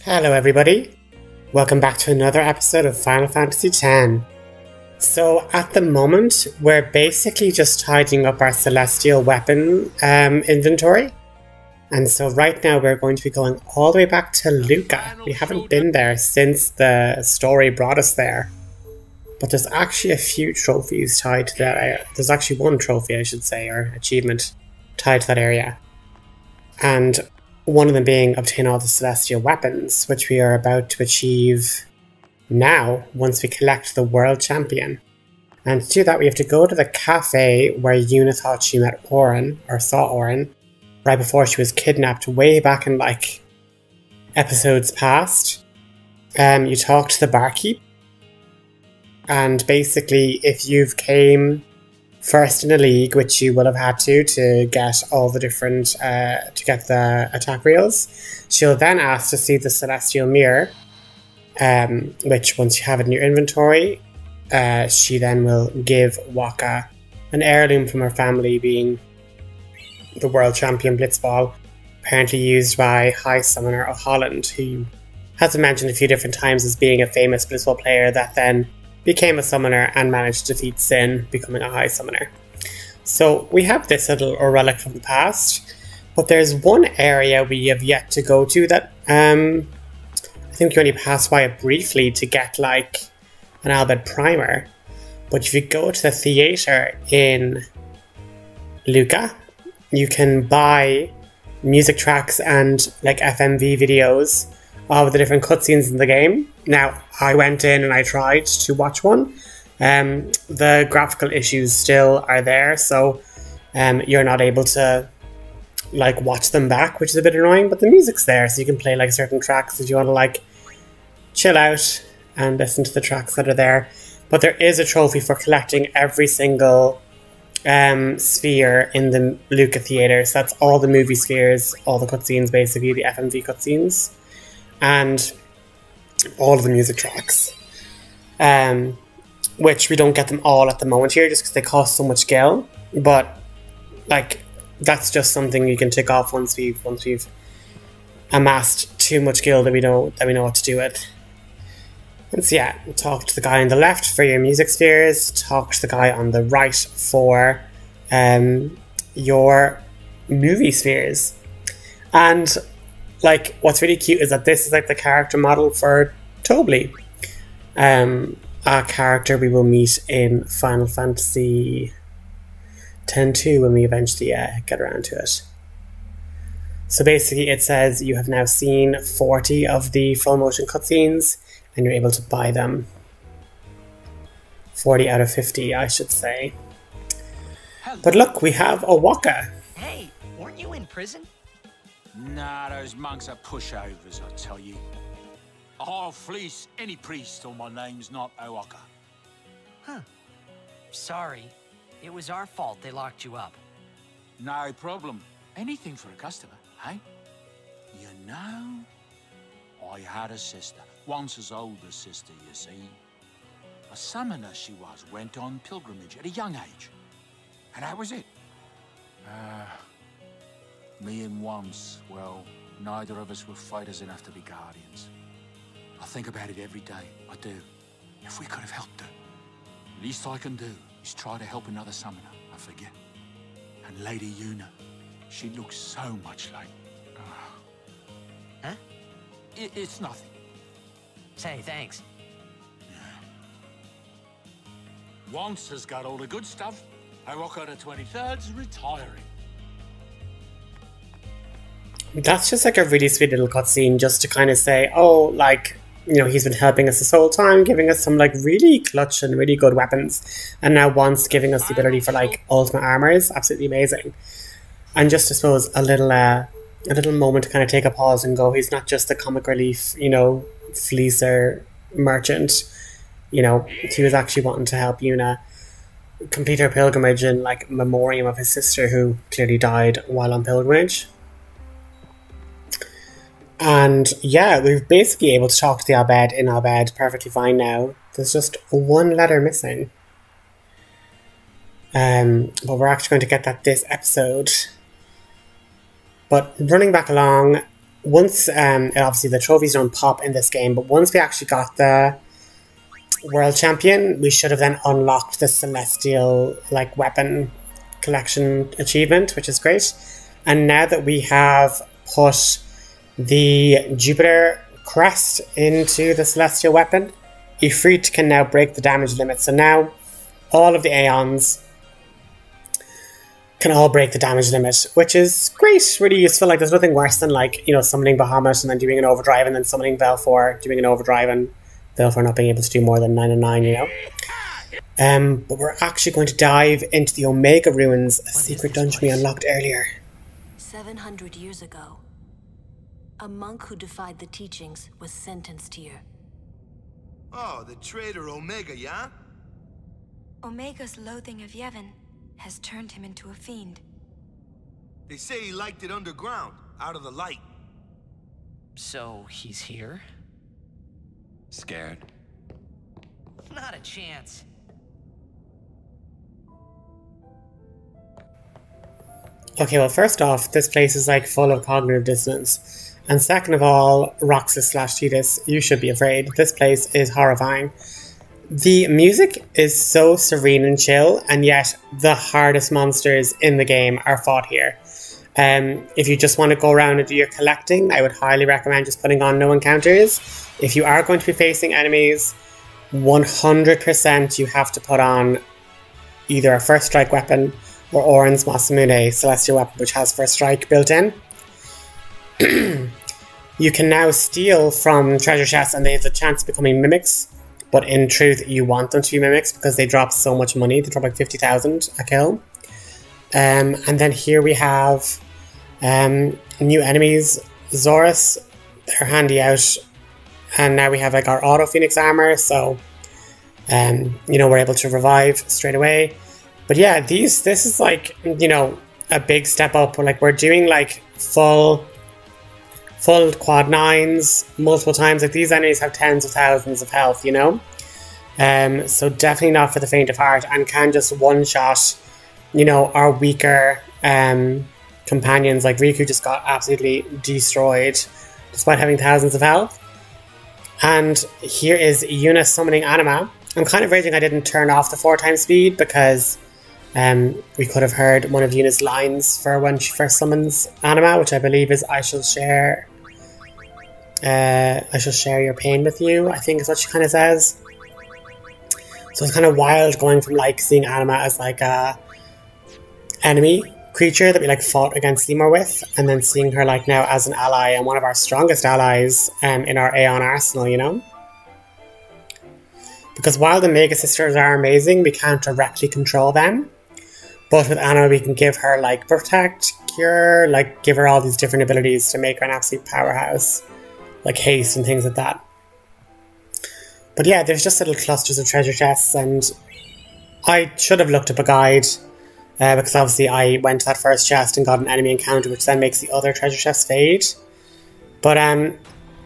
Hello everybody, welcome back to another episode of Final Fantasy X. So at the moment, we're basically just tidying up our celestial weapon inventory. And so right now we're going to be going all the way back to Luca. We haven't been there since the story brought us there. But there's actually a few trophies tied to that area. There's actually one trophy, I should say, or achievement tied to that area. And one of them being obtain all the celestial weapons, which we are about to achieve now once we collect the world champion. And to do that, we have to go to the cafe where Yuna thought she met Auron, or saw Auron, right before she was kidnapped way back in like episodes past. You talk to the barkeep, and basically if you've came first in the league, which you will have had to get all the different, to get the attack reels, she'll then ask to see the celestial mirror, which once you have it in your inventory, she then will give Wakka an heirloom from her family, being the world champion Blitzball, apparently used by High Summoner of Holland, who has been mentioned a few different times as being a famous Blitzball player that then became a summoner and managed to defeat Sin, becoming a high summoner. So we have this little relic from the past, but there's one area we have yet to go to that I think you only passed by it briefly to get like an Albed primer. But if you go to the theatre in Luca, you can buy music tracks and like FMV videos of the different cutscenes in the game. Now, I went in and I tried to watch one. The graphical issues still are there, so you're not able to like watch them back, which is a bit annoying, but the music's there, so you can play like certain tracks if you want to like chill out and listen to the tracks that are there. But there is a trophy for collecting every single sphere in the Luca Theatre, so that's all the movie spheres, all the cutscenes, basically, the FMV cutscenes, and all of the music tracks, which we don't get them all at the moment here just because they cost so much gil, but like that's just something you can tick off once we've amassed too much gil that we know what to do with. And so yeah, talk to the guy on the left for your music spheres, talk to the guy on the right for your movie spheres. And like, what's really cute is that this is like the character model for Tobli, a character we will meet in Final Fantasy X-2 when we eventually get around to it. So basically it says you have now seen 40 of the full motion cutscenes and you're able to buy them. 40 out of 50, I should say. Hello. But look, we have a Wakka. Hey, weren't you in prison? Nah, those monks are pushovers, I tell you. I'll fleece any priest till my name's not Wakka. Huh. Sorry. It was our fault they locked you up. No problem. Anything for a customer, hey? You know, I had a sister, once as old as sister, you see. A summoner she was, went on pilgrimage at a young age. And that was it. Me and once, well, neither of us were fighters enough to be guardians. I think about it every day, I do. If we could have helped her. Least I can do is try to help another summoner, I figure. And Lady Yuna, she looks so much like... Huh? It's nothing. Say, thanks. Once has got all the good stuff. Wakka the 23rd's retiring. That's just like a really sweet little cutscene just to kind of say, oh, like, you know, he's been helping us this whole time, giving us some like really clutch and really good weapons, and now once giving us the ability for like ultimate armor is absolutely amazing. And just, I suppose, a little moment to kind of take a pause and go, he's not just a comic relief, you know, fleecer merchant. You know, he was actually wanting to help Yuna complete her pilgrimage in like memoriam of his sister who clearly died while on pilgrimage. And yeah, we're basically able to talk to the Albed in Albed perfectly fine now. There's just one letter missing. But we're actually going to get that this episode. But running back along, once, obviously the trophies don't pop in this game, but once we actually got the world champion, we should have then unlocked the celestial like weapon collection achievement, which is great. And now that we have put the Jupiter crest into the celestial weapon, Ifrit can now break the damage limit. So now all of the Aeons can all break the damage limit, which is great, really useful. Like, there's nothing worse than, like, you know, summoning Bahamut and then doing an overdrive, and then summoning Belfour, doing an overdrive, and Belfour not being able to do more than 9 and 9, you know. But we're actually going to dive into the Omega Ruins, a secret dungeon we unlocked earlier. 700 years ago, a monk who defied the teachings was sentenced here. Oh, the traitor Omega, yeah? Omega's loathing of Yevon has turned him into a fiend. They say he liked it underground, out of the light. So he's here? Scared? Not a chance. Okay, well, first off, this place is like full of cognitive dissonance. And second of all, Roxas / Titus, you should be afraid. This place is horrifying. The music is so serene and chill, and yet the hardest monsters in the game are fought here. If you just want to go around and do your collecting, I would highly recommend just putting on no encounters. If you are going to be facing enemies, 100% you have to put on either a first strike weapon or Oren's Masamune celestial weapon, which has first strike built in. You can now steal from treasure chests, and they have the chance of becoming mimics. But in truth, you want them to be mimics because they drop so much money. They drop like 50,000 a kill. And then here we have new enemies. Zorus, they're handy out. And now we have like our auto Phoenix armor. So, you know, we're able to revive straight away. But yeah, this is like, you know, a big step up. We're doing like full quad 9s multiple times. Like, these enemies have tens of thousands of health, you know? So definitely not for the faint of heart, and can just one-shot, you know, our weaker companions. Like, Riku just got absolutely destroyed despite having thousands of health. And here is Yuna summoning Anima. I'm kind of raging I didn't turn off the 4x speed, because we could have heard one of Yuna's lines for when she first summons Anima, which I believe is I shall share your pain with you, I think is what she kind of says. So it's kind of wild going from like seeing Anima as like a enemy creature that we like fought against Seymour with, and then seeing her like now as an ally, and one of our strongest allies in our Aeon arsenal, you know? Because while the Mega Sisters are amazing, we can't directly control them. But with Anna, we can give her like Protect, Cure, like give her all these different abilities to make her an absolute powerhouse. Like haste and things like that. But yeah, there's just little clusters of treasure chests, and I should have looked up a guide, because obviously I went to that first chest and got an enemy encounter, which then makes the other treasure chests fade. But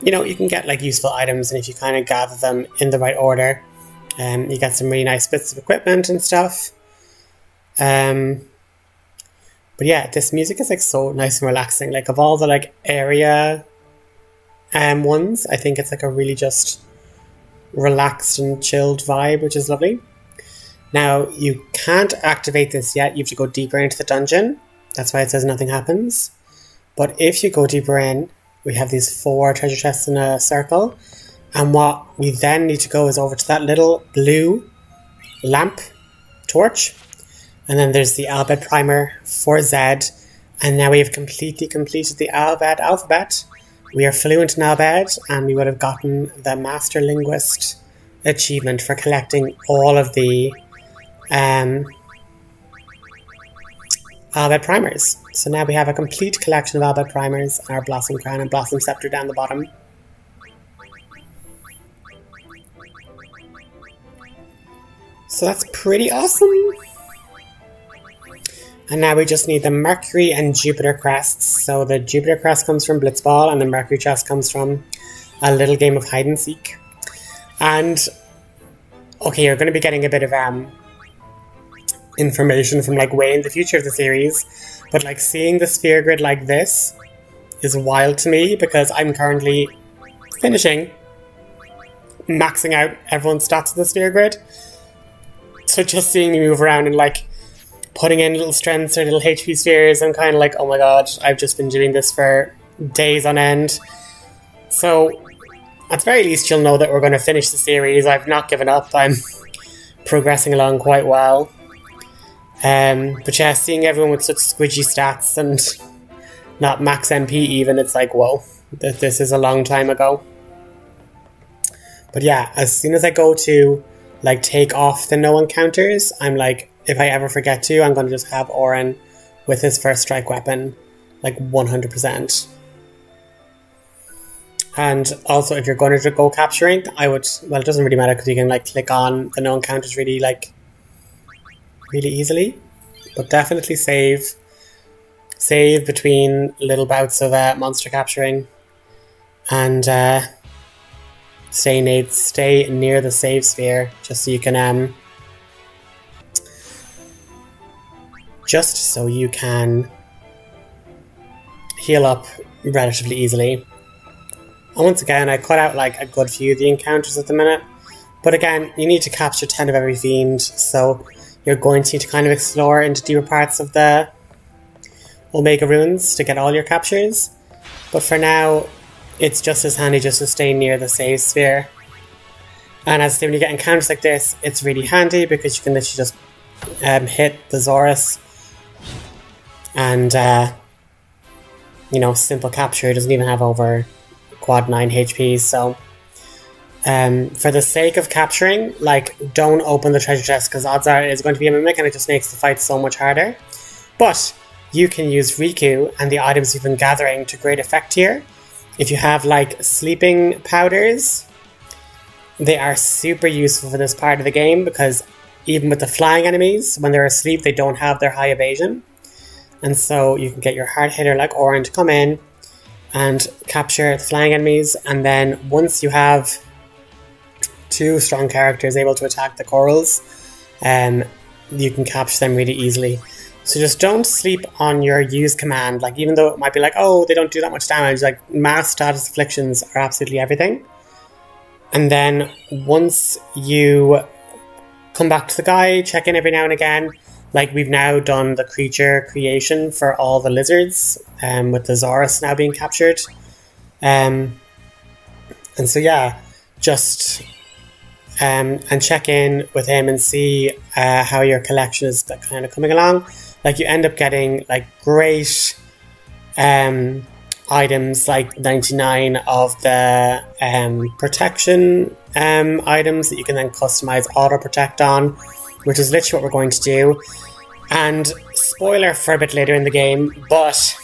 you know, you can get like useful items, and if you kind of gather them in the right order, you get some really nice bits of equipment and stuff. But yeah, this music is like so nice and relaxing. Like, of all the like area ones, I think it's like a really just relaxed and chilled vibe, which is lovely. Now, you can't activate this yet. You have to go deeper into the dungeon. That's why it says nothing happens. But if you go deeper in, we have these 4 treasure chests in a circle. And what we then need to go is over to that little blue lamp torch. And then there's the Albed primer for Zed. And now we have completely completed the Albed alphabet. We are fluent in Albed, and we would have gotten the Master Linguist achievement for collecting all of the Albed primers. So now we have a complete collection of Albed primers, and our Blossom Crown and Blossom Scepter down the bottom. So that's pretty awesome. And now we just need the Mercury and Jupiter crests. So the Jupiter crest comes from Blitzball, and the Mercury chest comes from a little game of hide and seek. And okay, you're going to be getting a bit of information from like way in the future of the series, but like seeing the sphere grid like this is wild to me because I'm currently finishing maxing out everyone's stats in the sphere grid. So just seeing me move around and like putting in little strengths or little HP spheres, I'm kind of like, oh my god, I've just been doing this for days on end. So at the very least you'll know that we're going to finish the series. I've not given up. I'm progressing along quite well. But yeah, seeing everyone with such squidgy stats and not max MP even, it's like, whoa, this is a long time ago. But yeah, as soon as I go to like take off the no encounters, I'm like, if I ever forget to, I'm going to just have Oren with his first strike weapon, like 100%. And also, if you're going to go capturing, I would, well, it doesn't really matter because you can like click on the no encounters really easily. But definitely save between little bouts of monster capturing, and stay near the save sphere just so you can heal up relatively easily. And once again, I cut out like a good few of the encounters at the minute, but again, you need to capture 10 of every fiend, so you're going to need to kind of explore into deeper parts of the Omega ruins to get all your captures. But for now, it's just as handy just to stay near the save sphere. And as I say, when you get encounters like this, it's really handy because you can literally just hit the Zorus and simple capture. It doesn't even have over quad 9 HP, so for the sake of capturing, like, don't open the treasure chest because odds are it's going to be a mimic and it just makes the fight so much harder. But you can use Riku and the items you've been gathering to great effect here. If you have like sleeping powders, they are super useful for this part of the game because even with the flying enemies, when they're asleep, they don't have their high evasion. And so you can get your hard hitter like Oren to come in and capture the flying enemies, and then once you have 2 strong characters able to attack the corals, you can capture them really easily. So just don't sleep on your use command, like even though it might be like, oh, they don't do that much damage, like mass status afflictions are absolutely everything. And then once you come back to the guy, check in every now and again. Like we've now done the creature creation for all the lizards, with the Zorus now being captured. And so yeah, just and check in with him and see how your collection is kind of coming along. Like you end up getting like great items, like 99 of the protection items that you can then customize auto protect on, which is literally what we're going to do. And spoiler for a bit later in the game, but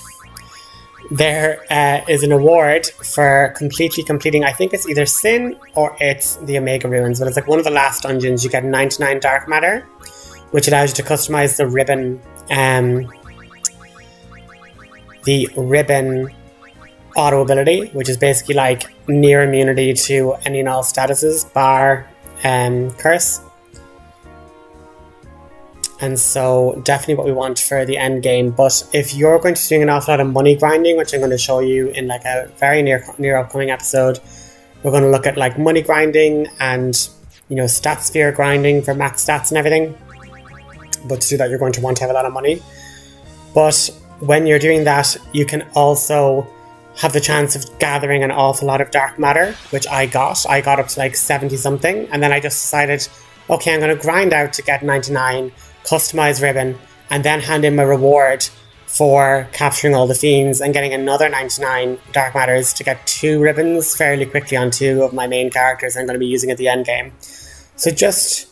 there is an award for completely completing, I think it's either Sin or it's the Omega Ruins, but it's like one of the last dungeons. You get 99 dark matter, which allows you to customize the ribbon auto ability, which is basically like near immunity to any and all statuses bar curse. And so definitely what we want for the end game. But if you're going to be doing an awful lot of money grinding, which I'm going to show you in like a very near upcoming episode, we're going to look at like money grinding and, stat sphere grinding for max stats and everything. But to do that, you're going to want to have a lot of money. But when you're doing that, you can also have the chance of gathering an awful lot of dark matter, which I got up to like 70 something, and then I just decided, okay, I'm going to grind out to get 99, customize ribbon, and then hand in my reward for capturing all the fiends and getting another 99 dark matters to get 2 ribbons fairly quickly on 2 of my main characters I'm going to be using at the end game. So just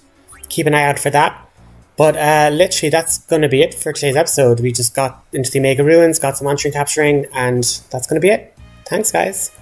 keep an eye out for that. But literally, that's going to be it for today's episode. We just got into the Omega Ruins, got some monster capturing, and that's going to be it. Thanks, guys.